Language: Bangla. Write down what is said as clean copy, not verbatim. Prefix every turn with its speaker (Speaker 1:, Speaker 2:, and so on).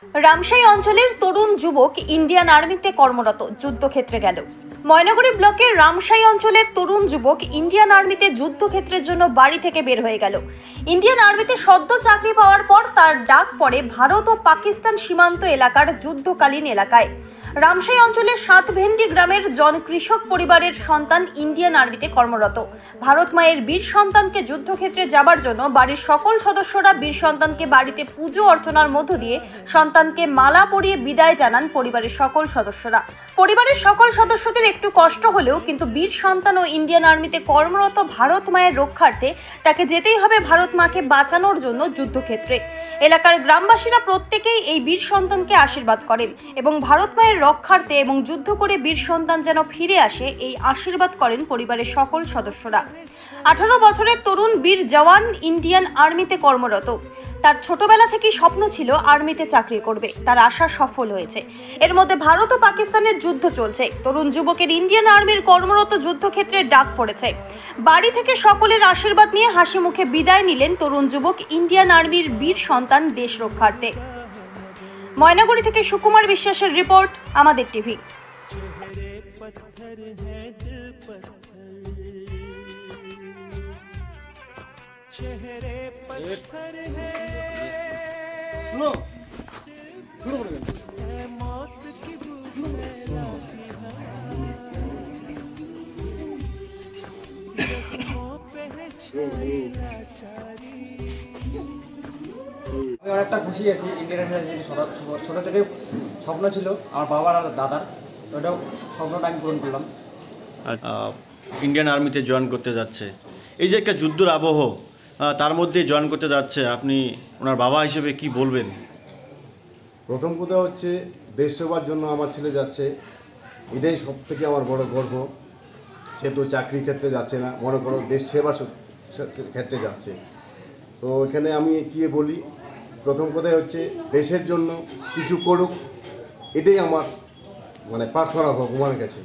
Speaker 1: রামশাই অঞ্চলের তরুণ যুবক ইন্ডিয়ান আর্মিতে কর্মরত, যুদ্ধক্ষেত্রে গেল। ময়নাগুড়ি ব্লকের রামশাই অঞ্চলের তরুণ যুবক ইন্ডিয়ান আর্মিতে যুদ্ধক্ষেত্রের জন্য বাড়ি থেকে বের হয়ে গেল। ইন্ডিয়ান আর্মিতে সদ্য চাকরি পাওয়ার পর তার ডাক পড়ে ভারত ও পাকিস্তান সীমান্ত এলাকার যুদ্ধকালীন এলাকায়। রামশাই অঞ্চলের সাতভেন্ডি গ্রামের জন কৃষক পরিবারের সন্তান ইন্ডিয়ান আর্মিতে কর্মরত। ভারত মায়ের বীর সন্তানকে যুদ্ধক্ষেত্রে যাবার জন্য বাড়ির সকল সদস্যরা বীর সন্তানকে বাড়িতে পুজো অর্চনার মধ্য দিয়ে সন্তানকে মালা পরিয়ে বিদায় জানান পরিবারের সকল সদস্যরা। পরিবারের সকল সদস্যদের একটু কষ্ট হলেও কিন্তু বীর সন্তান ও ইন্ডিয়ান আর্মিতে কর্মরত ভারত মায়ের রক্ষার্থে তাকে যেতেই হবে ভারত মাকে বাঁচানোর জন্য যুদ্ধক্ষেত্রে। এলাকার গ্রামবাসীরা প্রত্যেকেই এই বীর সন্তানকে আশীর্বাদ করেন এবং ভারত মায়ের রক্ষার্থে এবং যুদ্ধ করে বীর সন্তান যেন ফিরে আসে এই আশীর্বাদ করেন পরিবারের সকল সদস্যরা। 18 বছরের তরুণ বীর জওয়ান ইন্ডিয়ান আর্মিতে কর্মরত। তার ছোটবেলা থেকেই স্বপ্ন ছিল আর্মিতে চাকরি করবে, তার আশা সফল হয়েছে। এর মধ্যে ভারত ও পাকিস্তানের যুদ্ধ চলছে। তরুণ যুবকের ইন্ডিয়ান আর্মির কর্মরত যুদ্ধক্ষেত্রে ডাক পড়েছে। বাড়ি থেকে সকলের আশীর্বাদ নিয়ে হাসি মুখে বিদায় নিলেন তরুণ যুবক ইন্ডিয়ান আর্মির বীর সন্তান দেশ রক্ষার্থে। ময়নাগুড়ি থেকে সুকুমার বিশ্বাসের রিপোর্ট, আমাদের টিভি।
Speaker 2: আমি অনেকটা খুশি আছি। ইন্ডিয়ান আর্মি ছোটো থেকে স্বপ্ন ছিল আমার বাবার আর দাদার, ওটাও স্বপ্নটা আমি পূরণ করলাম।
Speaker 3: ইন্ডিয়ান আর্মিতে জয়েন করতে যাচ্ছে, এই যে একটা যুদ্ধের আবহ তার মধ্যে জয়েন করতে যাচ্ছে, আপনি ওনার বাবা হিসেবে কি বলবেন?
Speaker 4: প্রথম কথা হচ্ছে দেশ সেবার জন্য আমার ছেলে যাচ্ছে, এটাই সব থেকে আমার বড় গর্ব। সে তো চাকরির ক্ষেত্রে যাচ্ছে না, মনে করো দেশ সেবার ক্ষেত্রে যাচ্ছে। তো এখানে আমি কি বলি, প্রথম কথাই হচ্ছে দেশের জন্য কিছু করুক, এটাই আমার প্রার্থনা ভগবানের কাছে।